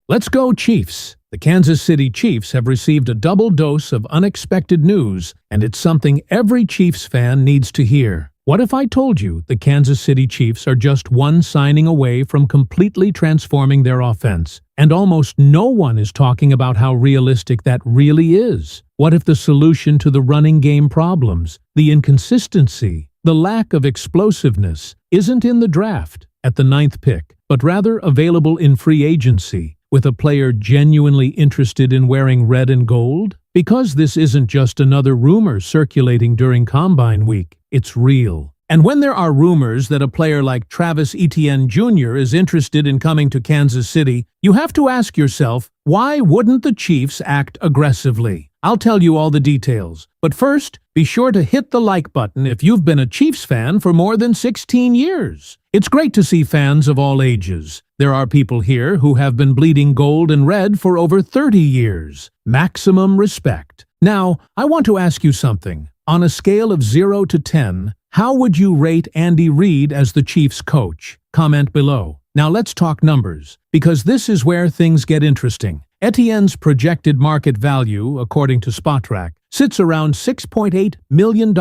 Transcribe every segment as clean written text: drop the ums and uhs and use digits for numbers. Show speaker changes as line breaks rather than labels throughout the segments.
Let's go, Chiefs! The Kansas City Chiefs have received a double dose of unexpected news, and it's something every Chiefs fan needs to hear. What if I told you the Kansas City Chiefs are just one signing away from completely transforming their offense, and almost no one is talking about how realistic that really is? What if the solution to the running game problems, the inconsistency, the lack of explosiveness, isn't in the draft at the 9th pick, but rather available in free agency, with a player genuinely interested in wearing red and gold? Because this isn't just another rumor circulating during Combine Week, it's real. And when there are rumors that a player like Travis Etienne Jr. is interested in coming to Kansas City, you have to ask yourself, why wouldn't the Chiefs act aggressively? I'll tell you all the details. But first, be sure to hit the like button if you've been a Chiefs fan for more than 16 years. It's great to see fans of all ages. There are people here who have been bleeding gold and red for over 30 years. Maximum respect. Now, I want to ask you something. On a scale of 0 to 10, how would you rate Andy Reid as the Chiefs coach? Comment below. Now let's talk numbers, because this is where things get interesting. Etienne's projected market value, according to Spotrac, sits around $6.8 million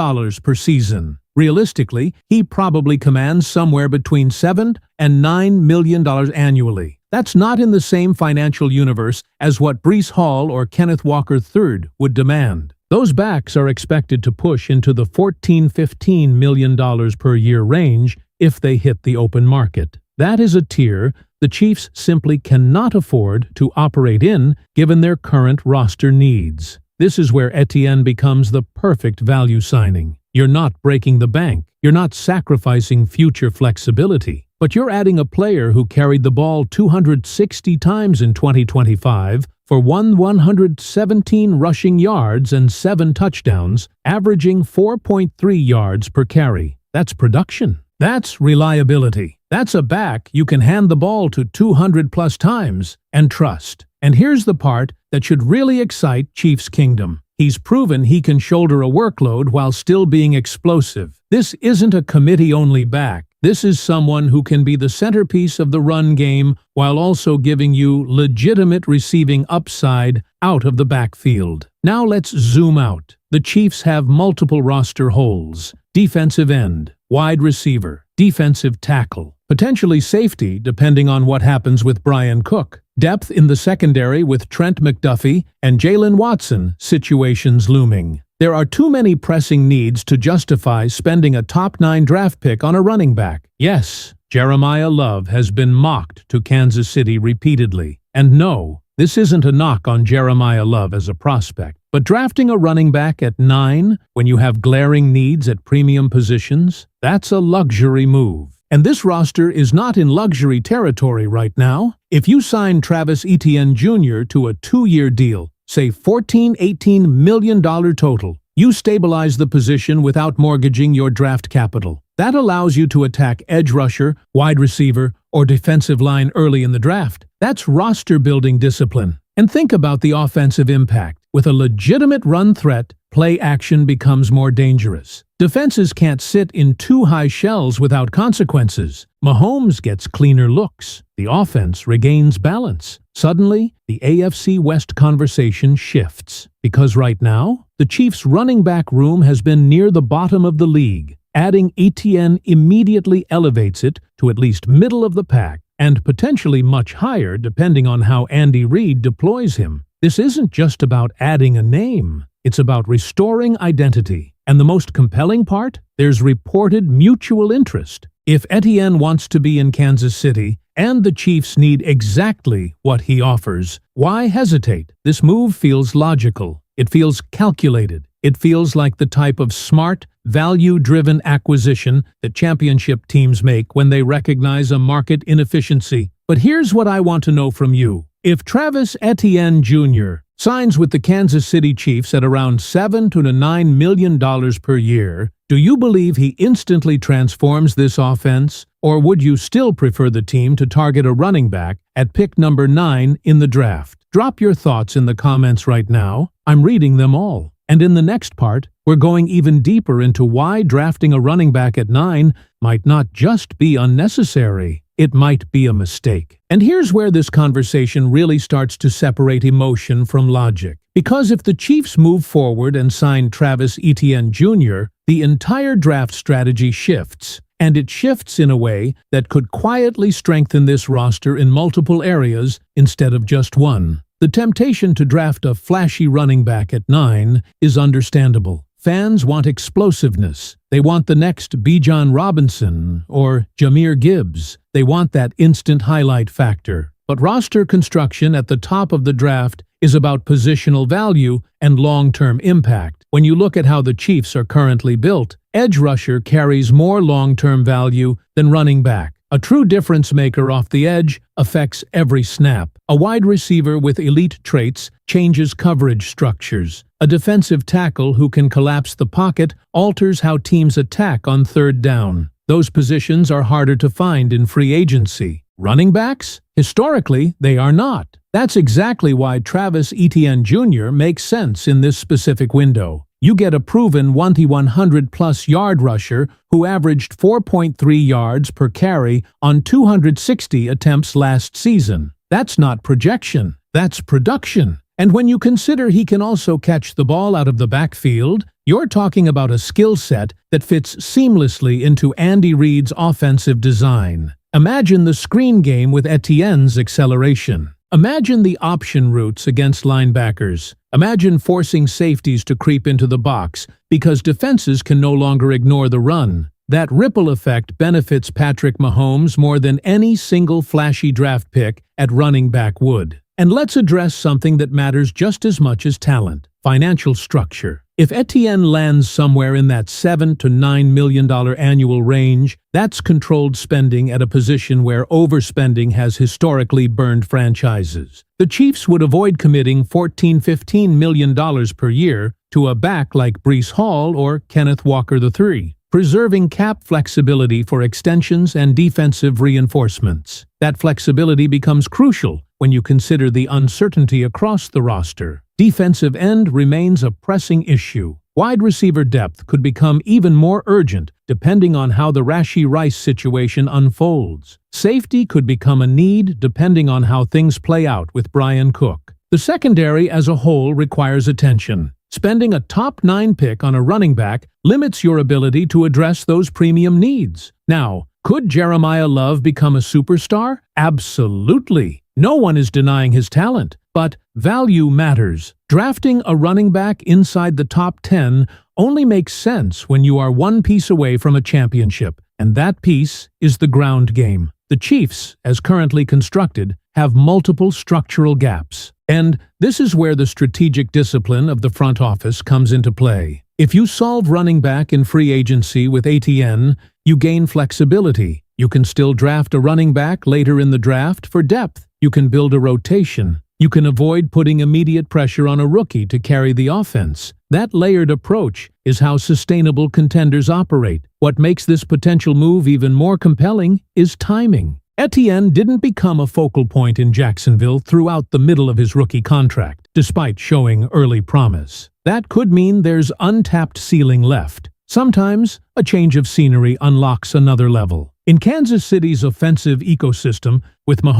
per season. Realistically, he probably commands somewhere between $7 and $9 million annually. That's not in the same financial universe as what Breece Hall or Kenneth Walker III would demand. Those backs are expected to push into the $14–15 million per year range if they hit the open market. That is a tier the Chiefs simply cannot afford to operate in given their current roster needs. This is where Etienne becomes the perfect value signing. You're not breaking the bank, you're not sacrificing future flexibility, but you're adding a player who carried the ball 260 times in 2025 for 117 rushing yards and 7 touchdowns, averaging 4.3 yards per carry. That's production. That's reliability. That's a back you can hand the ball to 200+ times and trust. And here's the part that should really excite Chiefs Kingdom. He's proven he can shoulder a workload while still being explosive. This isn't a committee-only back. This is someone who can be the centerpiece of the run game while also giving you legitimate receiving upside out of the backfield. Now let's zoom out. The Chiefs have multiple roster holes: defensive end, wide receiver, defensive tackle, potentially safety depending on what happens with Brian Cook, depth in the secondary with Trent McDuffie and Jalen Watson situations looming. There are too many pressing needs to justify spending a top 9 draft pick on a running back. Yes, Jeremiah Love has been mocked to Kansas City repeatedly. And no, this isn't a knock on Jeremiah Love as a prospect. But drafting a running back at 9 when you have glaring needs at premium positions, that's a luxury move. And this roster is not in luxury territory right now. If you sign Travis Etienne Jr. to a 2-year deal, say $14–18 million total, you stabilize the position without mortgaging your draft capital. That allows you to attack edge rusher, wide receiver, or defensive line early in the draft. That's roster-building discipline. And think about the offensive impact. With a legitimate run threat, play action becomes more dangerous. Defenses can't sit in too high shells without consequences. Mahomes gets cleaner looks. The offense regains balance. Suddenly, the AFC West conversation shifts. Because right now, the Chiefs' running back room has been near the bottom of the league. Adding Etienne immediately elevates it to at least middle of the pack, and potentially much higher depending on how Andy Reid deploys him. This isn't just about adding a name. It's about restoring identity. And the most compelling part? There's reported mutual interest. If Etienne wants to be in Kansas City, and the Chiefs need exactly what he offers, why hesitate? This move feels logical. It feels calculated. It feels like the type of smart, value-driven acquisition that championship teams make when they recognize a market inefficiency. But here's what I want to know from you. If Travis Etienne Jr. signs with the Kansas City Chiefs at around $7 to $9 million per year, do you believe he instantly transforms this offense? Or would you still prefer the team to target a running back at pick number 9 in the draft? Drop your thoughts in the comments right now. I'm reading them all. And in the next part, we're going even deeper into why drafting a running back at 9 might not just be unnecessary, it might be a mistake. And here's where this conversation really starts to separate emotion from logic. Because if the Chiefs move forward and sign Travis Etienne Jr., the entire draft strategy shifts. And it shifts in a way that could quietly strengthen this roster in multiple areas instead of just one. The temptation to draft a flashy running back at 9 is understandable. Fans want explosiveness. They want the next Bijan Robinson or Jahmyr Gibbs. They want that instant highlight factor. But roster construction at the top of the draft is about positional value and long-term impact. When you look at how the Chiefs are currently built, edge rusher carries more long-term value than running back. A true difference maker off the edge affects every snap. A wide receiver with elite traits changes coverage structures. A defensive tackle who can collapse the pocket alters how teams attack on third down. Those positions are harder to find in free agency. Running backs? Historically, they are not. That's exactly why Travis Etienne Jr. makes sense in this specific window. You get a proven 100-plus yard rusher who averaged 4.3 yards per carry on 260 attempts last season. That's not projection, that's production. And when you consider he can also catch the ball out of the backfield, you're talking about a skill set that fits seamlessly into Andy Reid's offensive design. Imagine the screen game with Etienne's acceleration. Imagine the option routes against linebackers. Imagine forcing safeties to creep into the box because defenses can no longer ignore the run. That ripple effect benefits Patrick Mahomes more than any single flashy draft pick at running back would. And let's address something that matters just as much as talent: financial structure. If Etienne lands somewhere in that $7 to $9 million annual range, that's controlled spending at a position where overspending has historically burned franchises. The Chiefs would avoid committing $14–15 million per year to a back like Breece Hall or Kenneth Walker III, preserving cap flexibility for extensions and defensive reinforcements. That flexibility becomes crucial when you consider the uncertainty across the roster. Defensive end remains a pressing issue. Wide receiver depth could become even more urgent depending on how the Rashee Rice situation unfolds. Safety could become a need depending on how things play out with Brian Cook. The secondary as a whole requires attention. Spending a top 9 pick on a running back limits your ability to address those premium needs. Now, could Jeremiah Love become a superstar? Absolutely. No one is denying his talent, but value matters. Drafting a running back inside the top 10 only makes sense when you are one piece away from a championship, and that piece is the ground game. The Chiefs, as currently constructed, have multiple structural gaps. And this is where the strategic discipline of the front office comes into play. If you solve running back in free agency with Etienne, you gain flexibility. You can still draft a running back later in the draft for depth. You can build a rotation. You can avoid putting immediate pressure on a rookie to carry the offense. That layered approach is how sustainable contenders operate. What makes this potential move even more compelling is timing. Etienne didn't become a focal point in Jacksonville throughout the middle of his rookie contract, despite showing early promise. That could mean there's untapped ceiling left. Sometimes, a change of scenery unlocks another level. In Kansas City's offensive ecosystem, with Mahomes